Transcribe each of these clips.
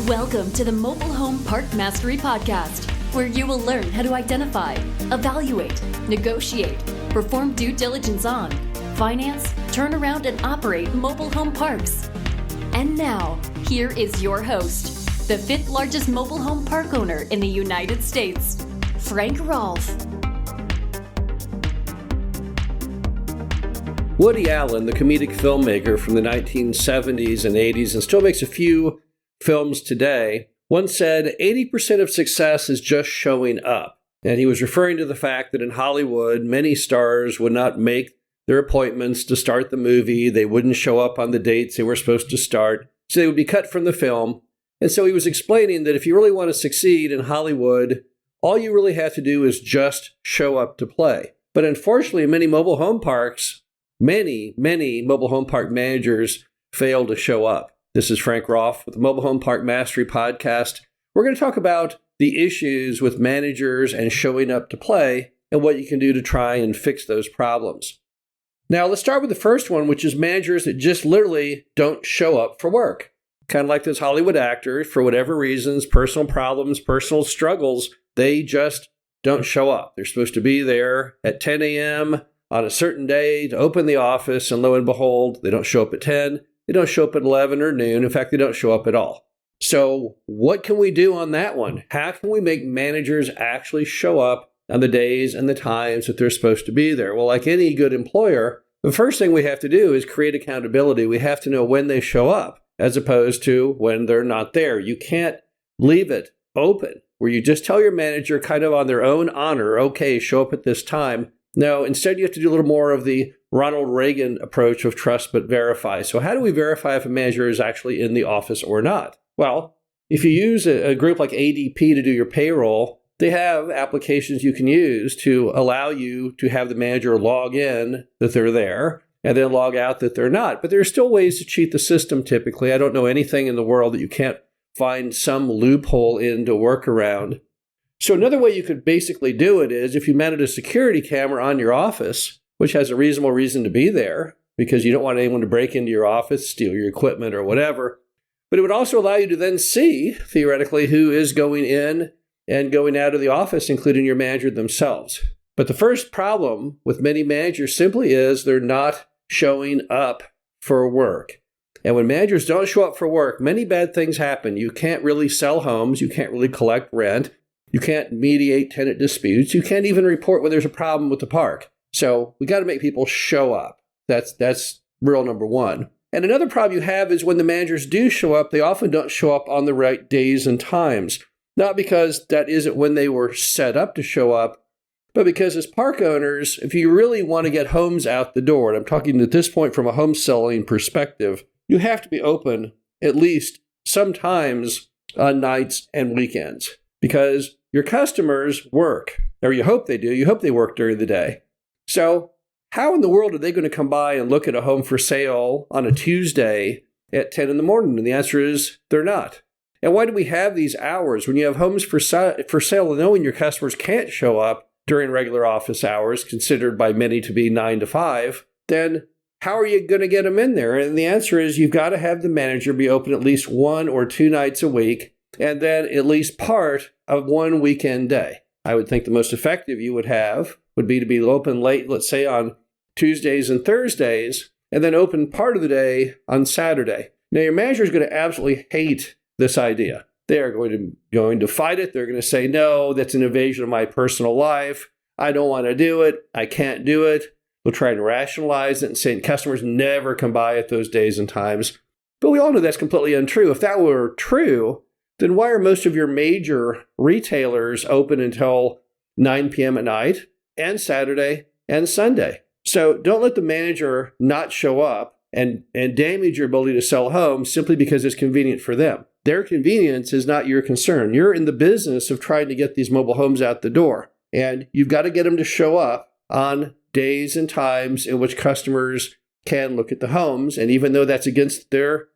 Welcome to the Mobile Home Park Mastery Podcast, where you will learn how to identify, evaluate, negotiate, perform due diligence on, finance, turn around, and operate mobile home parks. And now, here is your host, the fifth largest mobile home park owner in the United States, Frank Rolfe. Woody Allen, the comedic filmmaker from the 1970s and 80s and still makes a few films today, once said 80% of success is just showing up. And he was referring to the fact that in Hollywood, many stars would not make their appointments to start the movie. They wouldn't show up on the dates they were supposed to start. So they would be cut from the film. And so he was explaining that if you really want to succeed in Hollywood, all you really have to do is just show up to play. But unfortunately, many mobile home parks, many mobile home park managers fail to show up. This is Frank Rolfe with the Mobile Home Park Mastery Podcast. We're going to talk about the issues with managers and showing up to play and what you can do to try and fix those problems. Now, let's start with the first one, which is managers that just literally don't show up for work. Kind of like those Hollywood actors, for whatever reasons, personal problems, personal struggles, they just don't show up. They're supposed to be there at 10 a.m. on a certain day to open the office, and lo and behold, they don't show up at 10. They don't show up at 11 or noon. In fact, they don't show up at all. So what can we do on that one? How can we make managers actually show up on the days and the times that they're supposed to be there? Well, like any good employer, the first thing we have to do is create accountability. We have to know when they show up as opposed to when they're not there. You can't leave it open where you just tell your manager kind of on their own honor, okay, show up at this time. No, instead you have to do a little more of the Ronald Reagan approach of trust but verify. So how do we verify if a manager is actually in the office or not? Well, if you use a group like ADP to do your payroll, they have applications you can use to allow you to have the manager log in that they're there and then log out that they're not. But there are still ways to cheat the system typically. I don't know anything in the world that you can't find some loophole in to work around. So another way you could basically do it is if you mounted a security camera on your office, which has a reasonable reason to be there because you don't want anyone to break into your office, steal your equipment or whatever. But it would also allow you to then see, theoretically, who is going in and going out of the office, including your manager themselves. But the first problem with many managers simply is they're not showing up for work. And when managers don't show up for work, many bad things happen. You can't really sell homes. You can't really collect rent. You can't mediate tenant disputes. You can't even report when there's a problem with the park. So we got to make people show up. That's rule number one. And another problem you have is when the managers do show up, they often don't show up on the right days and times. Not because that isn't when they were set up to show up, but because as park owners, if you really want to get homes out the door, and I'm talking at this point from a home selling perspective, you have to be open at least sometimes on nights and weekends because your customers work, or you hope they do. You hope they work during the day. So how in the world are they going to come by and look at a home for sale on a Tuesday at 10 in the morning? And the answer is they're not. And why do we have these hours? When you have homes for sale and knowing your customers can't show up during regular office hours, considered by many to be 9 to 5, then how are you going to get them in there? And the answer is you've got to have the manager be open at least 1 or 2 nights a week, and then at least part of one weekend day. I would think the most effective you would have would be to be open late, let's say on Tuesdays and Thursdays, and then open part of the day on Saturday. Now, your manager is going to absolutely hate this idea. They are going to fight it. They're going to say, no, that's an invasion of my personal life. I don't want to do it. I can't do it. They'll try and rationalize it and say customers never come by at those days and times. But we all know that's completely untrue. If that were true, then why are most of your major retailers open until 9 p.m. at night and Saturday and Sunday? So don't let the manager not show up and damage your ability to sell homes simply because it's convenient for them. Their convenience is not your concern. You're in the business of trying to get these mobile homes out the door, and you've got to get them to show up on days and times in which customers can look at the homes. And even though that's against their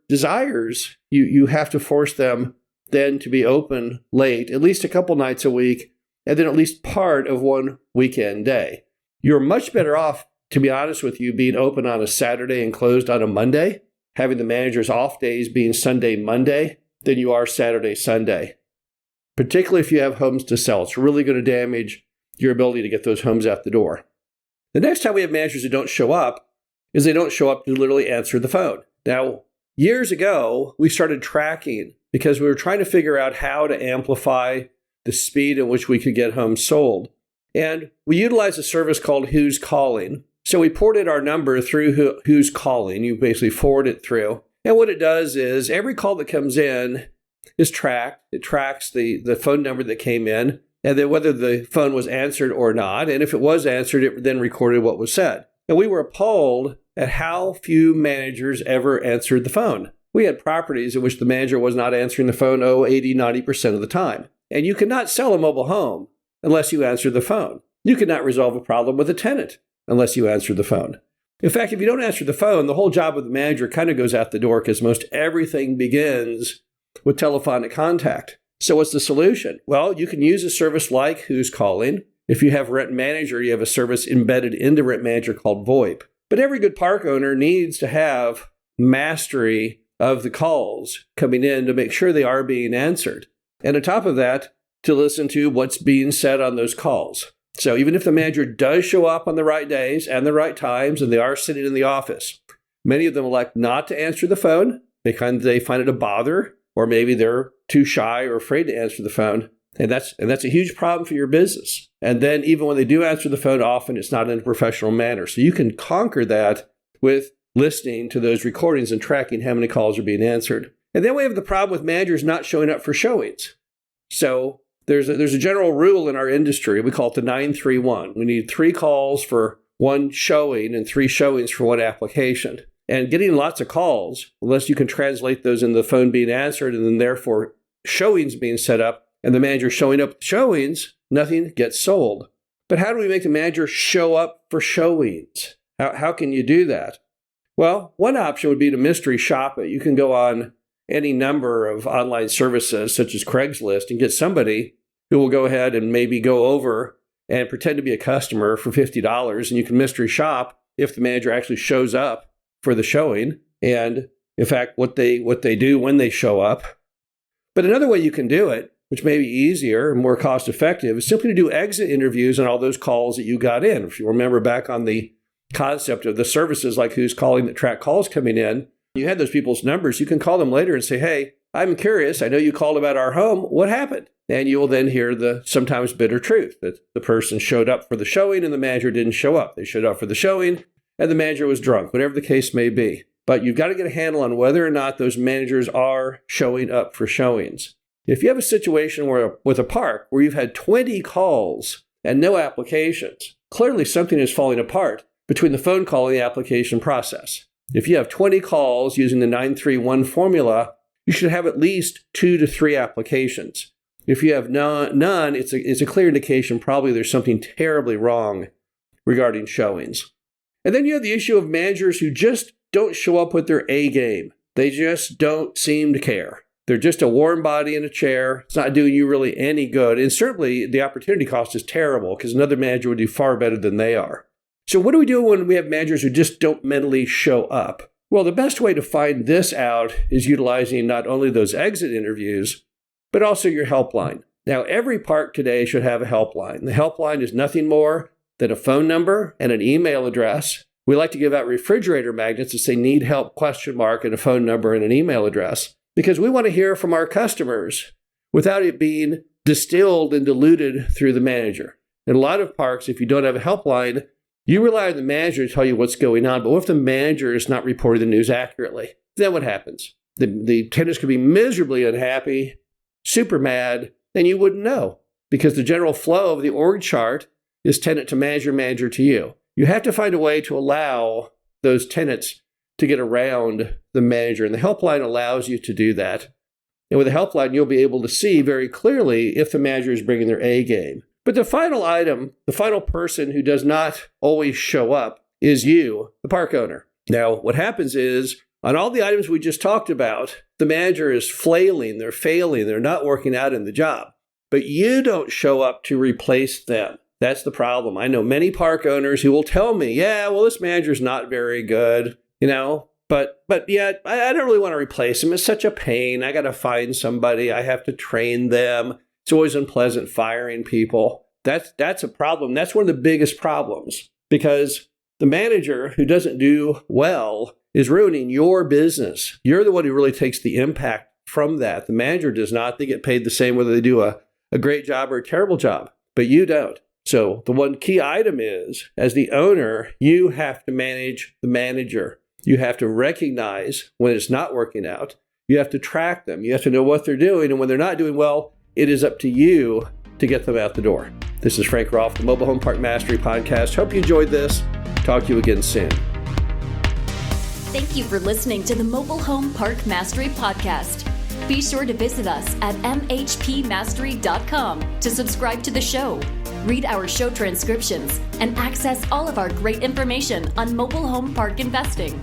desires, you have to force them then to be open late, at least a couple nights a week, and then at least part of one weekend day. You're much better off, to be honest with you, being open on a Saturday and closed on a Monday, having the manager's off days being Sunday, Monday, than you are Saturday, Sunday. Particularly if you have homes to sell. It's really going to damage your ability to get those homes out the door. The next time we have managers who don't show up is they don't show up to literally answer the phone. Now, years ago, we started tracking because we were trying to figure out how to amplify the speed at which we could get homes sold. And we utilized a service called Who's Calling. So we ported our number through Who's Calling. You basically forward it through. And what it does is every call that comes in is tracked. It tracks the phone number that came in, and then whether the phone was answered or not. And if it was answered, it then recorded what was said. And we were appalled at how few managers ever answered the phone. We had properties in which the manager was not answering the phone 80, 90% of the time. And you cannot sell a mobile home unless you answer the phone. You cannot resolve a problem with a tenant unless you answer the phone. In fact, if you don't answer the phone, the whole job of the manager kind of goes out the door because most everything begins with telephonic contact. So what's the solution? Well, you can use a service like Who's Calling. If you have Rent Manager, you have a service embedded into Rent Manager called VoIP. But every good park owner needs to have mastery of the calls coming in to make sure they are being answered. And on top of that, to listen to what's being said on those calls. So even if the manager does show up on the right days and the right times, and they are sitting in the office, many of them elect not to answer the phone. They find it a bother, or maybe they're too shy or afraid to answer the phone. And that's a huge problem for your business. And then even when they do answer the phone, often it's not in a professional manner. So you can conquer that with listening to those recordings and tracking how many calls are being answered. And then we have the problem with managers not showing up for showings. So there's a general rule in our industry. We call it the 931. We need 3 calls for one showing and 3 showings for one application. And getting lots of calls, unless you can translate those in the phone being answered and then therefore showings being set up and the manager showing up at showings, nothing gets sold. But how do we make the manager show up for showings? How can you do that? Well, one option would be to mystery shop it. You can go on any number of online services such as Craigslist and get somebody who will go ahead and maybe go over and pretend to be a customer for $50, and you can mystery shop if the manager actually shows up for the showing and, in fact, what they do when they show up. But another way you can do it, which may be easier and more cost-effective, is simply to do exit interviews on all those calls that you got in. If you remember back on the concept of the services like Who's Calling that track calls coming in, you had those people's numbers. You can call them later and say, hey, I'm curious. I know you called about our home. What happened? And you will then hear the sometimes bitter truth that the person showed up for the showing and the manager didn't show up. They showed up for the showing and the manager was drunk, whatever the case may be. But you've got to get a handle on whether or not those managers are showing up for showings. If you have a situation with a park where you've had 20 calls and no applications, clearly something is falling apart between the phone call and the application process. If you have 20 calls using the 931 formula, you should have at least 2 to 3 applications. If you have none, it's a clear indication probably there's something terribly wrong regarding showings. And then you have the issue of managers who just don't show up with their A game. They just don't seem to care. They're just a warm body in a chair. It's not doing you really any good. And certainly the opportunity cost is terrible because another manager would do far better than they are. So what do we do when we have managers who just don't mentally show up? Well, the best way to find this out is utilizing not only those exit interviews, but also your helpline. Now, every park today should have a helpline. The helpline is nothing more than a phone number and an email address. We like to give out refrigerator magnets that say need help ? And a phone number and an email address because we want to hear from our customers without it being distilled and diluted through the manager. In a lot of parks, if you don't have a helpline, you rely on the manager to tell you what's going on. But what if the manager is not reporting the news accurately? Then what happens? The tenants could be miserably unhappy, super mad, and you wouldn't know because the general flow of the org chart is tenant to manager, manager to you. You have to find a way to allow those tenants to get around the manager, and the helpline allows you to do that. And with the helpline, you'll be able to see very clearly if the manager is bringing their A game. But the final item, the final person who does not always show up is you, the park owner. Now, what happens is, on all the items we just talked about, the manager is flailing, they're failing, they're not working out in the job. But you don't show up to replace them. That's the problem. I know many park owners who will tell me, yeah, well, this manager's not very good. But yet, I don't really want to replace them. It's such a pain. I got to find somebody. I have to train them. It's always unpleasant firing people. That's a problem. That's one of the biggest problems, because the manager who doesn't do well is ruining your business. You're the one who really takes the impact from that. The manager does not. They get paid the same whether they do a great job or a terrible job, but you don't. So the one key item is, as the owner, you have to manage the manager. You have to recognize when it's not working out. You have to track them. You have to know what they're doing. And when they're not doing well, it is up to you to get them out the door. This is Frank Rolfe, the Mobile Home Park Mastery Podcast. Hope you enjoyed this. Talk to you again soon. Thank you for listening to the Mobile Home Park Mastery Podcast. Be sure to visit us at mhpmastery.com to subscribe to the show, read our show transcriptions, and access all of our great information on mobile home park investing.